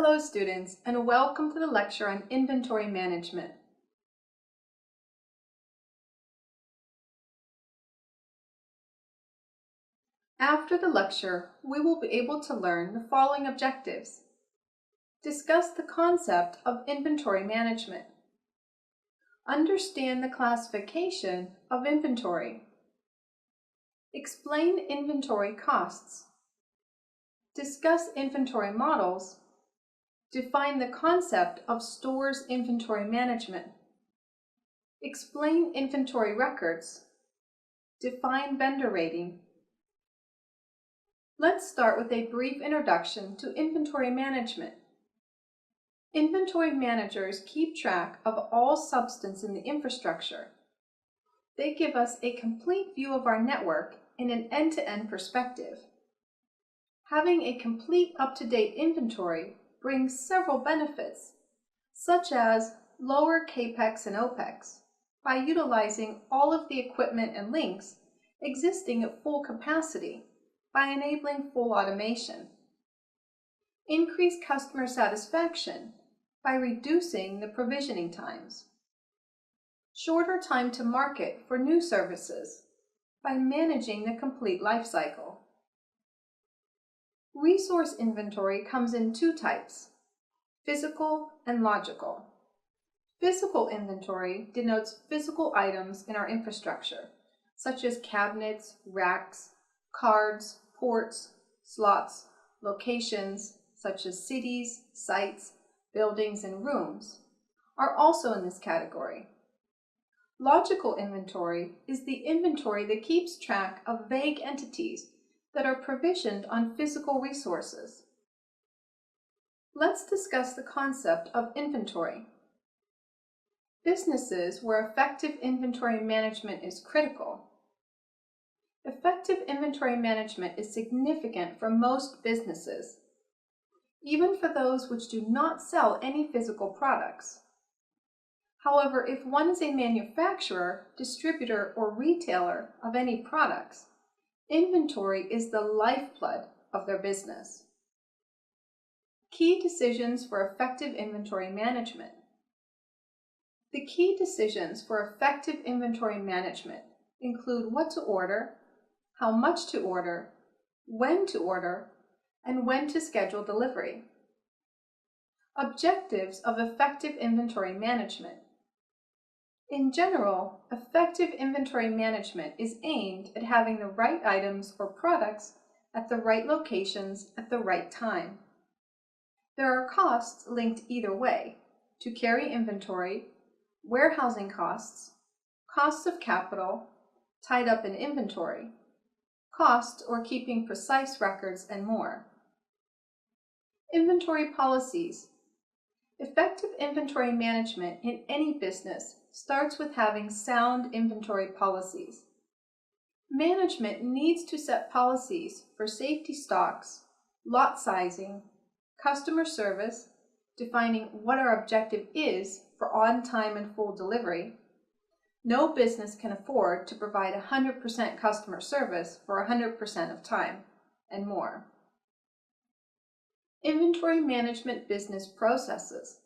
Hello students, and welcome to the lecture on inventory management. After the lecture, we will be able to learn the following objectives. Discuss the concept of inventory management. Understand the classification of inventory. Explain inventory costs. Discuss inventory models. Define the concept of stores inventory management. Explain inventory records. Define vendor rating. Let's start with a brief introduction to inventory management. Inventory managers keep track of all substance in the infrastructure. They give us a complete view of our network in an end-to-end perspective. Having a complete up-to-date inventory brings several benefits, such as lower CAPEX and OPEX by utilizing all of the equipment and links existing at full capacity by enabling full automation. Increase customer satisfaction by reducing the provisioning times. Shorter time to market for new services by managing the complete life cycle. Resource inventory comes in two types, physical and logical. Physical inventory denotes physical items in our infrastructure, such as cabinets, racks, cards, ports, slots, locations, such as cities, sites, buildings, and rooms, are also in this category. Logical inventory is the inventory that keeps track of vague entities that are provisioned on physical resources. Let's discuss the concept of inventory. Businesses where effective inventory management is critical. Effective inventory management is significant for most businesses, even for those which do not sell any physical products. However, if one is a manufacturer, distributor, or retailer of any products, inventory is the lifeblood of their business. Key decisions for effective inventory management. The key decisions for effective inventory management include what to order, how much to order, when to order, and when to schedule delivery. Objectives of effective inventory management. In general, effective inventory management is aimed at having the right items or products at the right locations at the right time. There are costs linked either way: to carry inventory, warehousing costs, costs of capital, tied up in inventory, cost or keeping precise records, and more. Inventory policies. Effective inventory management in any business starts with having sound inventory policies. Management needs to set policies for safety stocks, lot sizing, customer service, defining what our objective is for on-time and full delivery. No business can afford to provide 100% customer service for 100% of time, and more. Inventory management business processes.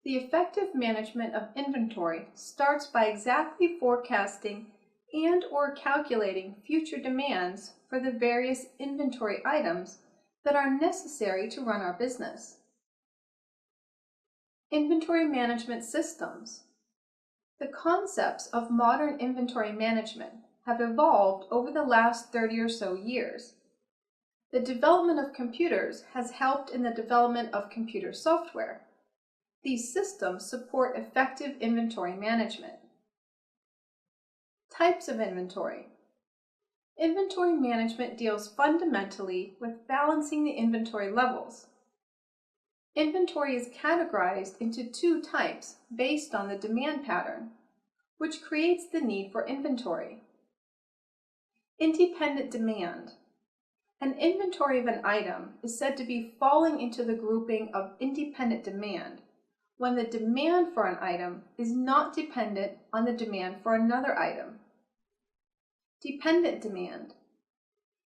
The effective management of inventory starts by exactly forecasting and/or calculating future demands for the various inventory items that are necessary to run our business. Inventory management systems. The concepts of modern inventory management have evolved over the last 30 or so years. The development of computers has helped in the development of computer software. These systems support effective inventory management. Types of inventory. Inventory management deals fundamentally with balancing the inventory levels. Inventory is categorized into two types based on the demand pattern, which creates the need for inventory. Independent demand. An inventory of an item is said to be falling into the grouping of independent demand when the demand for an item is not dependent on the demand for another item. Dependent demand.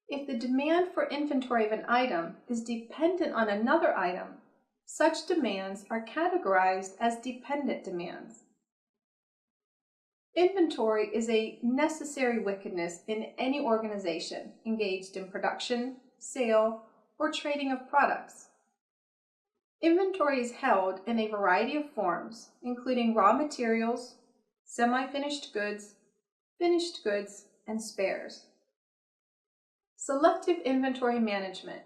If the demand for inventory of an item is dependent on another item, Such demands are categorized as dependent demands. Inventory is a necessary wickedness in any organization engaged in production, sale, or trading of products. Inventory is held in a variety of forms, including raw materials, semi-finished goods, finished goods, and spares. Selective inventory management.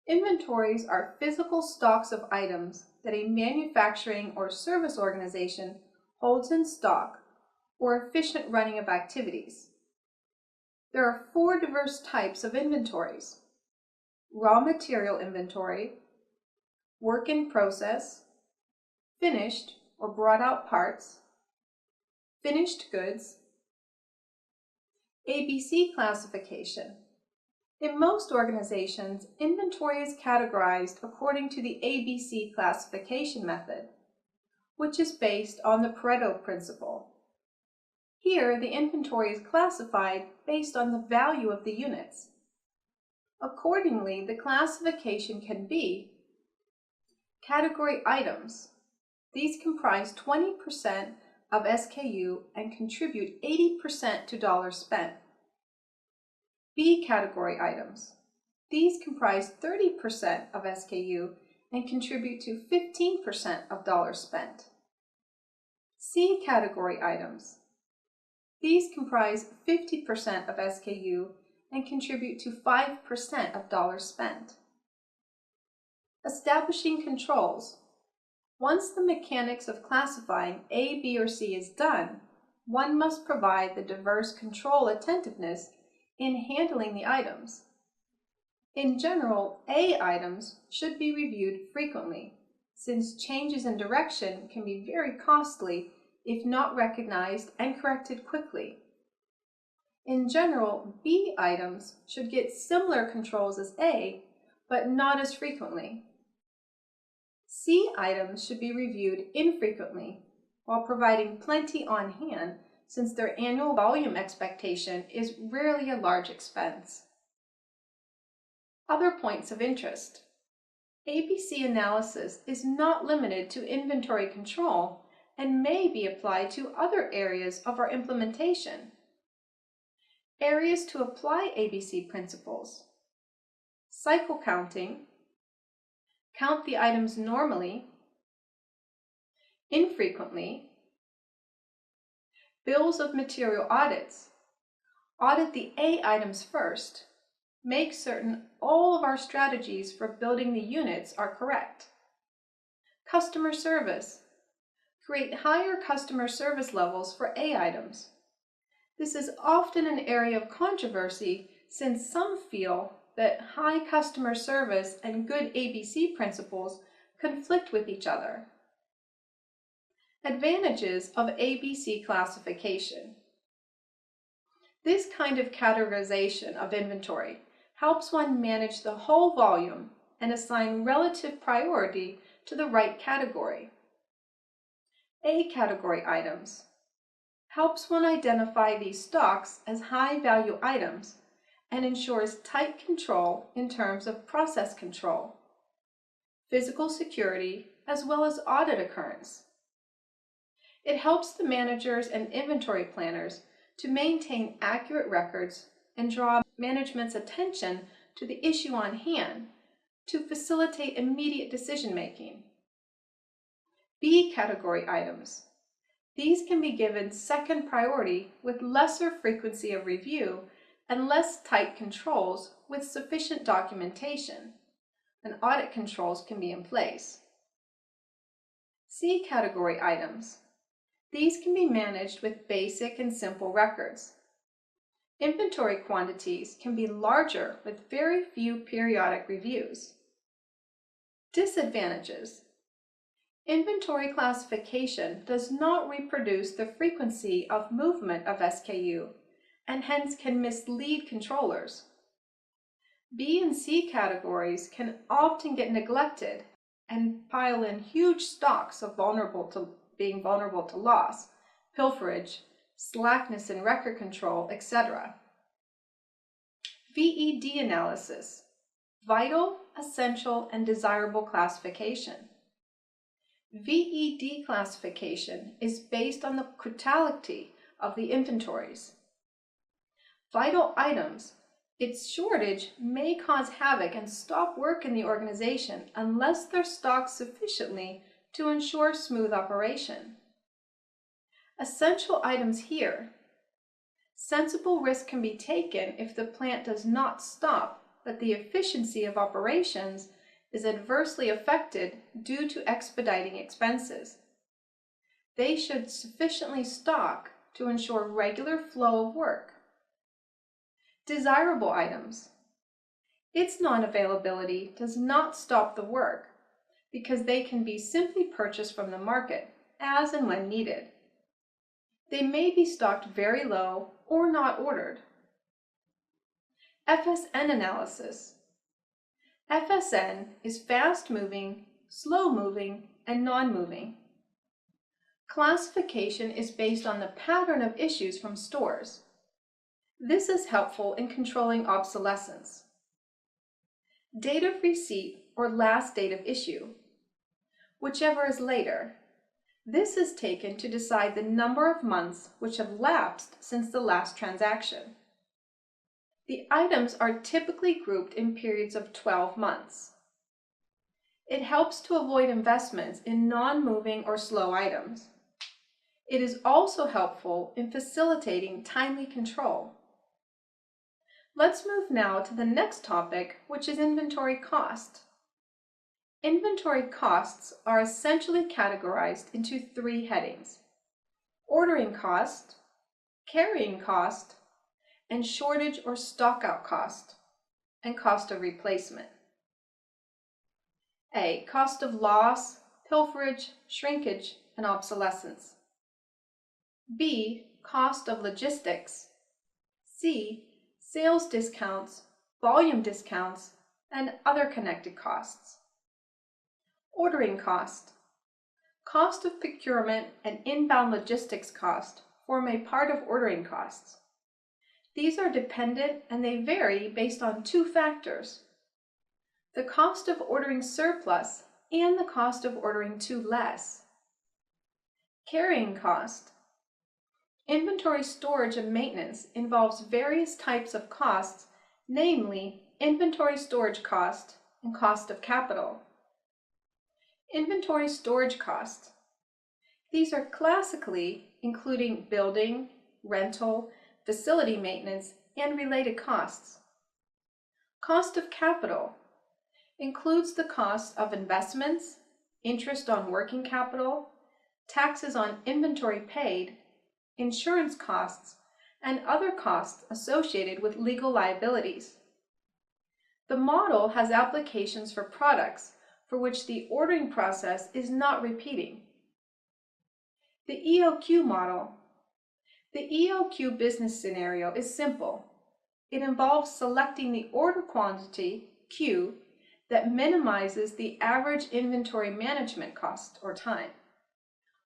Inventories are physical stocks of items that a manufacturing or service organization holds in stock or efficient running of activities. There are 4 diverse types of inventories: raw material inventory, work in process, finished or brought out parts, finished goods, ABC classification. In most organizations, inventory is categorized according to the ABC classification method, which is based on the Pareto principle. Here, the inventory is classified based on the value of the units. Accordingly, the classification can be category items. These comprise 20% of SKU and contribute 80% to dollars spent. B category items. These comprise 30% of SKU and contribute to 15% of dollars spent. C category items. These comprise 50% of SKU and contribute to 5% of dollars spent. Establishing controls. Once the mechanics of classifying A, B, or C is done, one must provide the diverse control attentiveness in handling the items. In general, A items should be reviewed frequently, since changes in direction can be very costly if not recognized and corrected quickly. In general, B items should get similar controls as A, but not as frequently. C items should be reviewed infrequently, while providing plenty on hand, since their annual volume expectation is rarely a large expense. Other points of interest. ABC analysis is not limited to inventory control and may be applied to other areas of our implementation. Areas to apply ABC principles: cycle counting, count the items normally, infrequently, bills of material audits, audit the A items first, make certain all of our strategies for building the units are correct, customer service, create higher customer service levels for A items. This is often an area of controversy since some feel that high customer service and good ABC principles conflict with each other. Advantages of ABC classification. This kind of categorization of inventory helps one manage the whole volume and assign relative priority to the right category. A category items helps one identify these stocks as high-value items and ensures tight control in terms of process control, physical security, as well as audit occurrence. It helps the managers and inventory planners to maintain accurate records and draw management's attention to the issue on hand to facilitate immediate decision-making. B category items. These can be given second priority with lesser frequency of review and less tight controls with sufficient documentation, and audit controls can be in place. C category items. These can be managed with basic and simple records. Inventory quantities can be larger with very few periodic reviews. Disadvantages. Inventory classification does not reproduce the frequency of movement of SKU and hence can mislead controllers. B and C categories can often get neglected and pile in huge stocks of being vulnerable to loss, pilferage, slackness in record control, etc. VED analysis, vital, essential, and desirable classification. VED classification is based on the criticality of the inventories. Vital items. Its shortage may cause havoc and stop work in the organization unless they're stocked sufficiently to ensure smooth operation. Essential items here. Sensible risk can be taken if the plant does not stop, but the efficiency of operations is adversely affected due to expediting expenses. They should sufficiently stock to ensure regular flow of work. Desirable items. Its non-availability does not stop the work because they can be simply purchased from the market as and when needed. They may be stocked very low or not ordered. FSN analysis. FSN is fast-moving, slow-moving, and non-moving. Classification is based on the pattern of issues from stores. This is helpful in controlling obsolescence. Date of receipt or last date of issue, whichever is later. This is taken to decide the number of months which have lapsed since the last transaction. The items are typically grouped in periods of 12 months. It helps to avoid investments in non-moving or slow items. It is also helpful in facilitating timely control. Let's move now to the next topic, which is inventory cost. Inventory costs are essentially categorized into 3 headings: ordering cost, carrying cost, and shortage or stockout cost, and cost of replacement. A. Cost of loss, pilferage, shrinkage, and obsolescence. B. Cost of logistics. C. Sales discounts, volume discounts, and other connected costs. Ordering cost. Cost of procurement and inbound logistics cost form a part of ordering costs. These are dependent and they vary based on 2 factors: the cost of ordering surplus and the cost of ordering too less. Carrying cost. Inventory storage and maintenance involves various types of costs, namely inventory storage cost and cost of capital. Inventory storage costs. These are classically including building, rental, facility maintenance, and related costs. Cost of capital includes the cost of investments, interest on working capital, taxes on inventory paid, insurance costs, and other costs associated with legal liabilities. The model has applications for products for which the ordering process is not repeating. The EOQ model. The EOQ business scenario is simple. It involves selecting the order quantity, Q, that minimizes the average inventory management cost or time,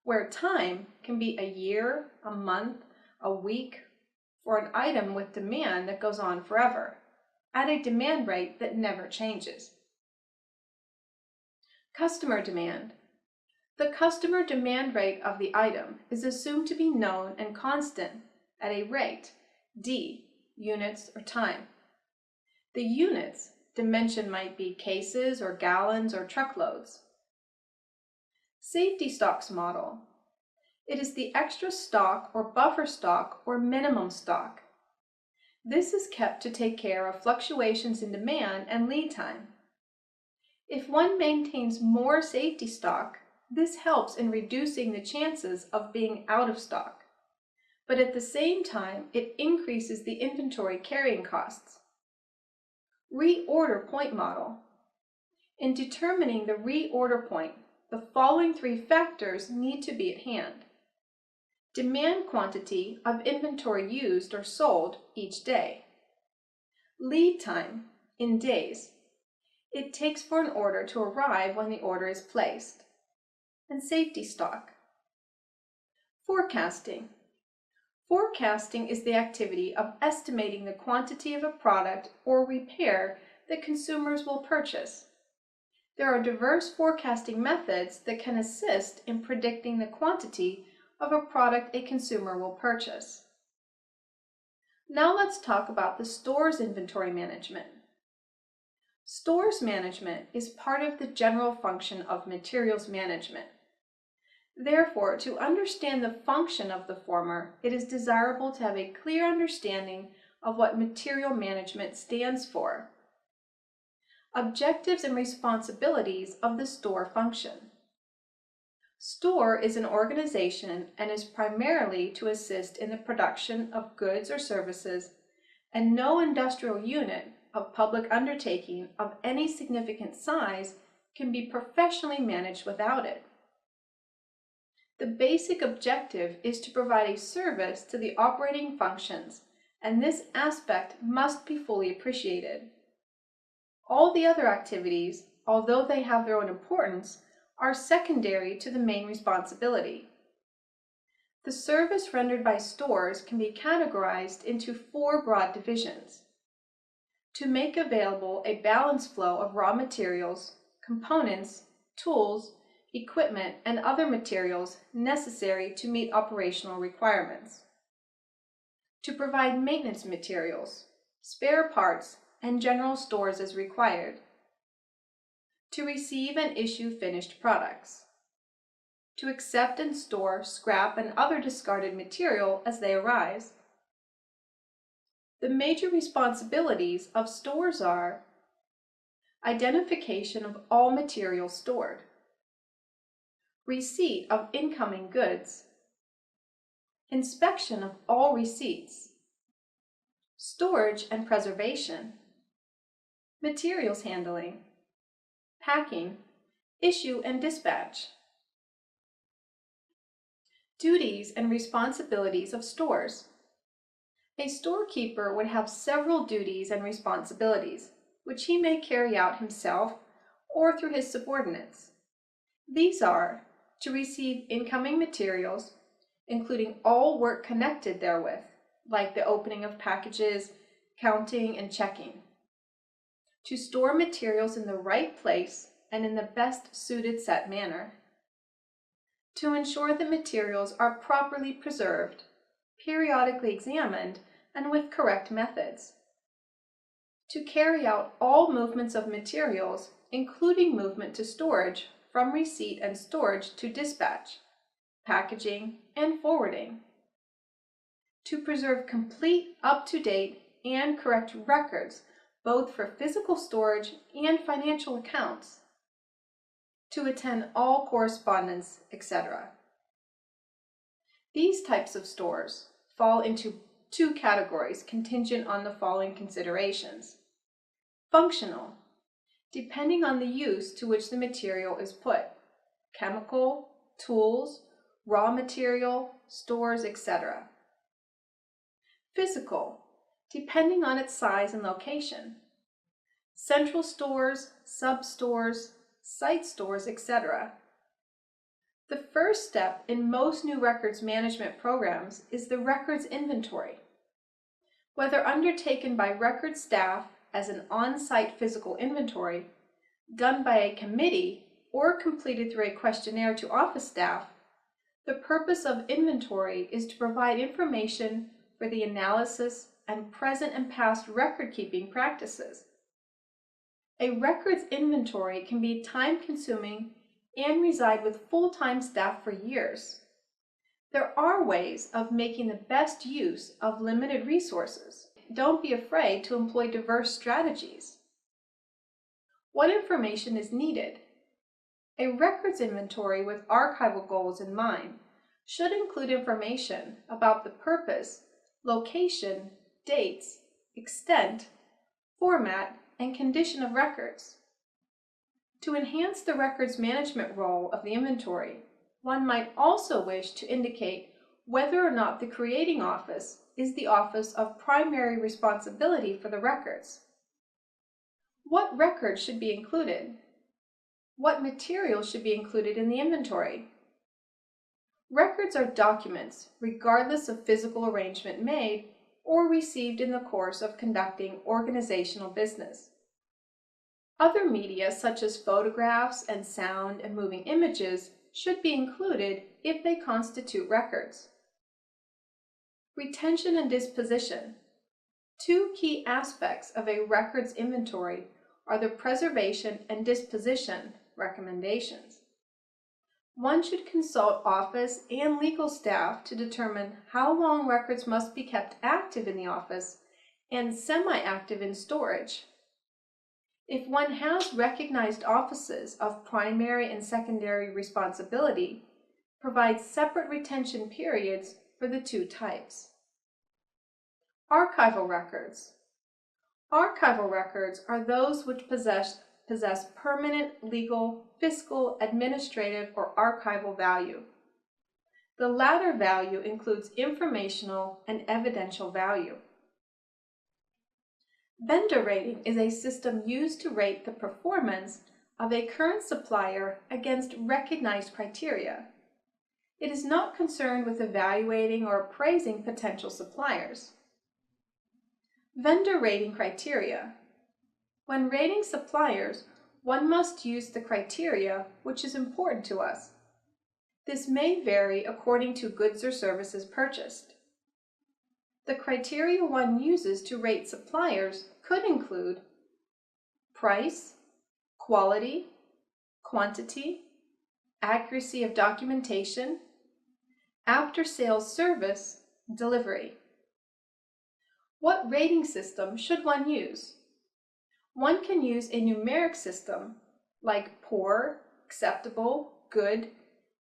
where time can be a year, a month, a week, for an item with demand that goes on forever, at a demand rate that never changes. Customer demand. The customer demand rate of the item is assumed to be known and constant at a rate, D, units or time. The units dimension might be cases or gallons or truckloads. Safety stocks model. It is the extra stock or buffer stock or minimum stock. This is kept to take care of fluctuations in demand and lead time. If one maintains more safety stock, this helps in reducing the chances of being out of stock, but at the same time, it increases the inventory carrying costs. Reorder point model. In determining the reorder point, the following 3 factors need to be at hand. Demand quantity of inventory used or sold each day. Lead time in days. It takes for an order to arrive when the order is placed. And safety stock. Forecasting. Forecasting is the activity of estimating the quantity of a product or repair that consumers will purchase. There are diverse forecasting methods that can assist in predicting the quantity of a product a consumer will purchase. Now let's talk about the store's inventory management. Stores management is part of the general function of materials management. Therefore, to understand the function of the former, it is desirable to have a clear understanding of what material management stands for. Objectives and responsibilities of the store function. Store is an organization and is primarily to assist in the production of goods or services, and no industrial unit of public undertaking of any significant size can be professionally managed without it. The basic objective is to provide a service to the operating functions, and this aspect must be fully appreciated. All the other activities, although they have their own importance, are secondary to the main responsibility. The service rendered by stores can be categorized into 4 broad divisions. To make available a balanced flow of raw materials, components, tools, equipment, and other materials necessary to meet operational requirements. To provide maintenance materials, spare parts, and general stores as required. To receive and issue finished products. To accept and store scrap and other discarded material as they arise. The major responsibilities of stores are identification of all material stored, receipt of incoming goods, inspection of all receipts, storage and preservation, materials handling, packing, issue and dispatch. Duties and responsibilities of stores. A storekeeper would have several duties and responsibilities, which he may carry out himself or through his subordinates. These are to receive incoming materials, including all work connected therewith, like the opening of packages, counting, and checking. To store materials in the right place and in the best suited set manner. To ensure the materials are properly preserved, periodically examined, and with correct methods. To carry out all movements of materials, including movement to storage, from receipt and storage to dispatch, packaging, and forwarding. To preserve complete, up-to-date, and correct records, both for physical storage and financial accounts. To attend all correspondence, etc. These types of stores fall into 2 categories contingent on the following considerations. Functional, depending on the use to which the material is put, chemical, tools, raw material, stores, etc. Physical, depending on its size and location, central stores, sub-stores, site stores, etc. The first step in most new records management programs is the records inventory. Whether undertaken by record staff as an on-site physical inventory, done by a committee, or completed through a questionnaire to office staff, the purpose of inventory is to provide information for the analysis and present and past record-keeping practices. A records inventory can be time-consuming and reside with full-time staff for years. There are ways of making the best use of limited resources. Don't be afraid to employ diverse strategies. What information is needed? A records inventory with archival goals in mind should include information about the purpose, location, dates, extent, format, and condition of records. To enhance the records management role of the inventory, one might also wish to indicate whether or not the creating office is the office of primary responsibility for the records. What records should be included? What materials should be included in the inventory? Records are documents, regardless of physical arrangement made or received in the course of conducting organizational business. Other media, such as photographs and sound and moving images, should be included if they constitute records. Retention and disposition. Two key aspects of a records inventory are the preservation and disposition recommendations. One should consult office and legal staff to determine how long records must be kept active in the office and semi-active in storage. If one has recognized offices of primary and secondary responsibility, provide separate retention periods for the two types. Archival records. Archival records are those which possess permanent legal, fiscal, administrative, or archival value. The latter value includes informational and evidential value. Vendor rating is a system used to rate the performance of a current supplier against recognized criteria. It is not concerned with evaluating or appraising potential suppliers. Vendor rating criteria. When rating suppliers, one must use the criteria which is important to us. This may vary according to goods or services purchased. The criteria one uses to rate suppliers could include price, quality, quantity, accuracy of documentation, after-sales service, delivery. What rating system should one use? One can use a numeric system like poor, acceptable, good,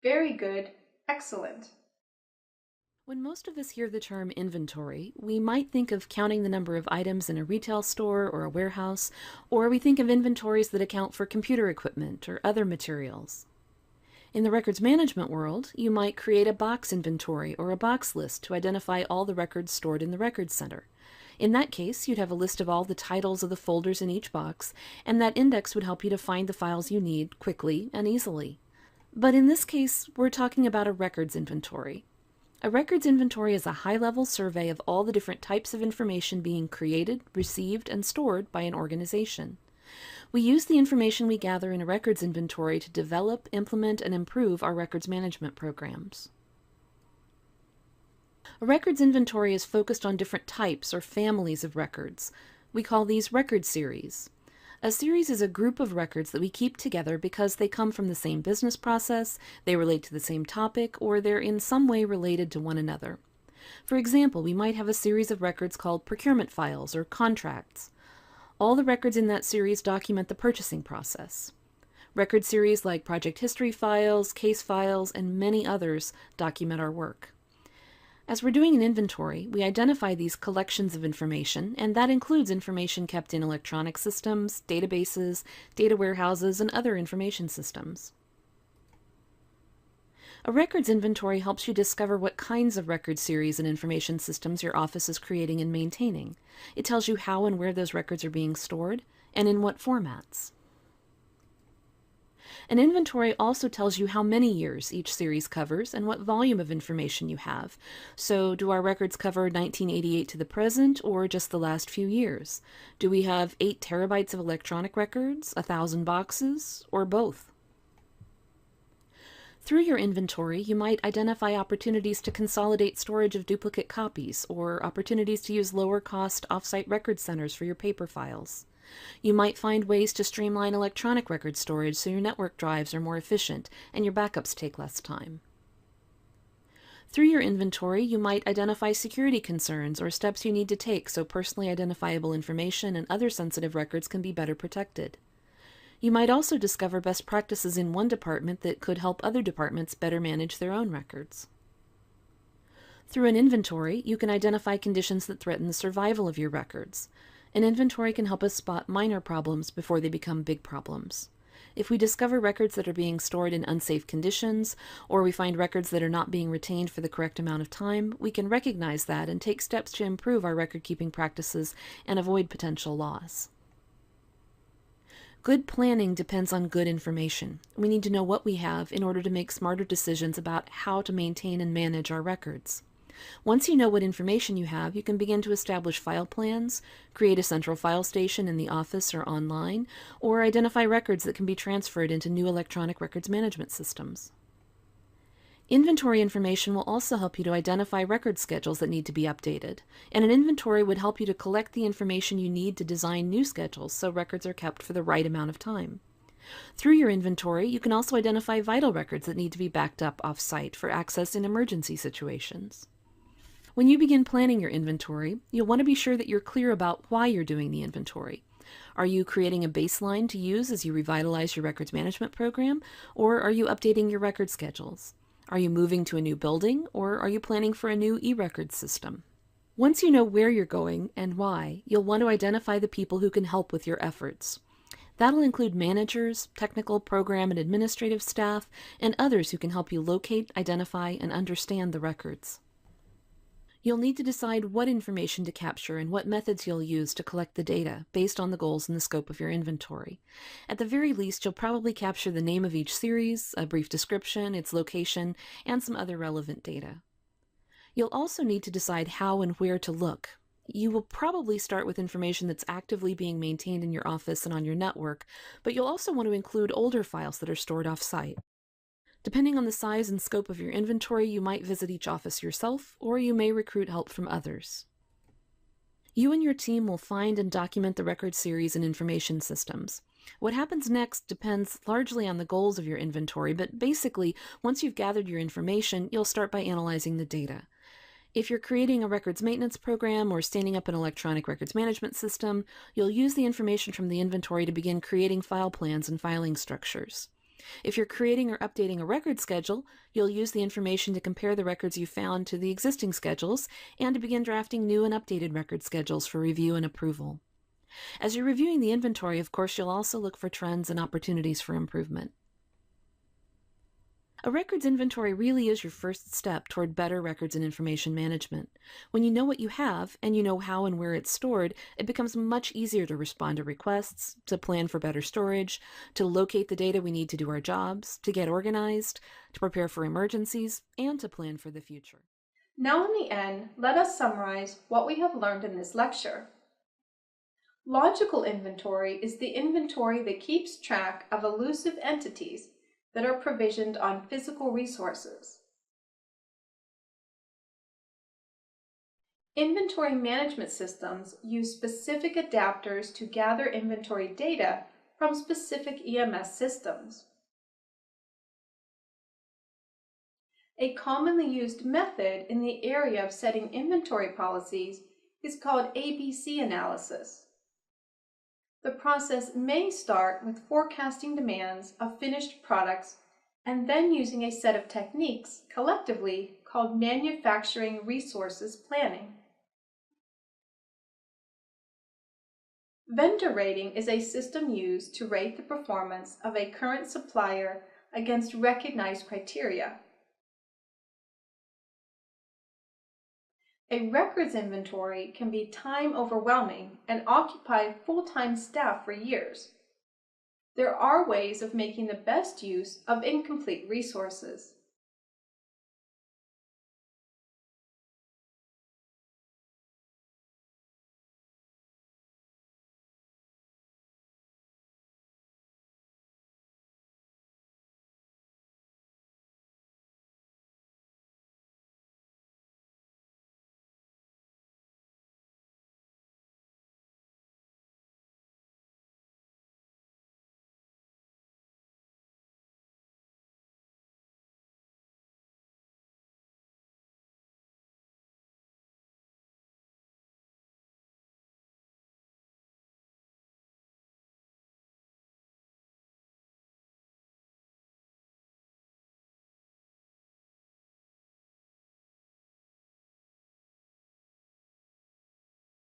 very good, excellent. When most of us hear the term inventory, we might think of counting the number of items in a retail store or a warehouse, or we think of inventories that account for computer equipment or other materials. In the records management world, you might create a box inventory or a box list to identify all the records stored in the records center. In that case, you'd have a list of all the titles of the folders in each box, and that index would help you to find the files you need quickly and easily. But in this case, we're talking about a records inventory. A records inventory is a high-level survey of all the different types of information being created, received, and stored by an organization. We use the information we gather in a records inventory to develop, implement, and improve our records management programs. A records inventory is focused on different types or families of records. We call these record series. A series is a group of records that we keep together because they come from the same business process, they relate to the same topic, or they're in some way related to one another. For example, we might have a series of records called procurement files or contracts. All the records in that series document the purchasing process. Record series like project history files, case files, and many others document our work. As we're doing an inventory, we identify these collections of information, and that includes information kept in electronic systems, databases, data warehouses, and other information systems. A records inventory helps you discover what kinds of record series and information systems your office is creating and maintaining. It tells you how and where those records are being stored, and in what formats. An inventory also tells you how many years each series covers and what volume of information you have. So, do our records cover 1988 to the present, or just the last few years? Do we have 8 terabytes of electronic records, 1,000 boxes, or both? Through your inventory, you might identify opportunities to consolidate storage of duplicate copies, or opportunities to use lower-cost off-site record centers for your paper files. You might find ways to streamline electronic record storage so your network drives are more efficient and your backups take less time. Through your inventory, you might identify security concerns or steps you need to take so personally identifiable information and other sensitive records can be better protected. You might also discover best practices in one department that could help other departments better manage their own records. Through an inventory, you can identify conditions that threaten the survival of your records. An inventory can help us spot minor problems before they become big problems. If we discover records that are being stored in unsafe conditions, or we find records that are not being retained for the correct amount of time, we can recognize that and take steps to improve our record-keeping practices and avoid potential loss. Good planning depends on good information. We need to know what we have in order to make smarter decisions about how to maintain and manage our records. Once you know what information you have, you can begin to establish file plans, create a central file station in the office or online, or identify records that can be transferred into new electronic records management systems. Inventory information will also help you to identify record schedules that need to be updated, and an inventory would help you to collect the information you need to design new schedules so records are kept for the right amount of time. Through your inventory, you can also identify vital records that need to be backed up off-site for access in emergency situations. When you begin planning your inventory, you'll want to be sure that you're clear about why you're doing the inventory. Are you creating a baseline to use as you revitalize your records management program, or are you updating your record schedules? Are you moving to a new building, or are you planning for a new e-records system? Once you know where you're going and why, you'll want to identify the people who can help with your efforts. That'll include managers, technical, program, and administrative staff, and others who can help you locate, identify, and understand the records. You'll need to decide what information to capture and what methods you'll use to collect the data based on the goals and the scope of your inventory. At the very least, you'll probably capture the name of each series, a brief description, its location, and some other relevant data. You'll also need to decide how and where to look. You will probably start with information that's actively being maintained in your office and on your network, but you'll also want to include older files that are stored off-site. Depending on the size and scope of your inventory, you might visit each office yourself, or you may recruit help from others. You and your team will find and document the record series and information systems. What happens next depends largely on the goals of your inventory, but basically, once you've gathered your information, you'll start by analyzing the data. If you're creating a records maintenance program or standing up an electronic records management system, you'll use the information from the inventory to begin creating file plans and filing structures. If you're creating or updating a record schedule, you'll use the information to compare the records you found to the existing schedules and to begin drafting new and updated record schedules for review and approval. As you're reviewing the inventory, of course, you'll also look for trends and opportunities for improvement. A records inventory really is your first step toward better records and information management. When you know what you have and you know how and where it's stored, it becomes much easier to respond to requests, to plan for better storage, to locate the data we need to do our jobs, to get organized, to prepare for emergencies, and to plan for the future. Now in the end, let us summarize what we have learned in this lecture. Logical inventory is the inventory that keeps track of elusive entities that are provisioned on physical resources. Inventory management systems use specific adapters to gather inventory data from specific EMS systems. A commonly used method in the area of setting inventory policies is called ABC analysis. The process may start with forecasting demands of finished products and then using a set of techniques collectively called manufacturing resources planning. Vendor rating is a system used to rate the performance of a current supplier against recognized criteria. A records inventory can be time overwhelming and occupy full-time staff for years. There are ways of making the best use of incomplete resources.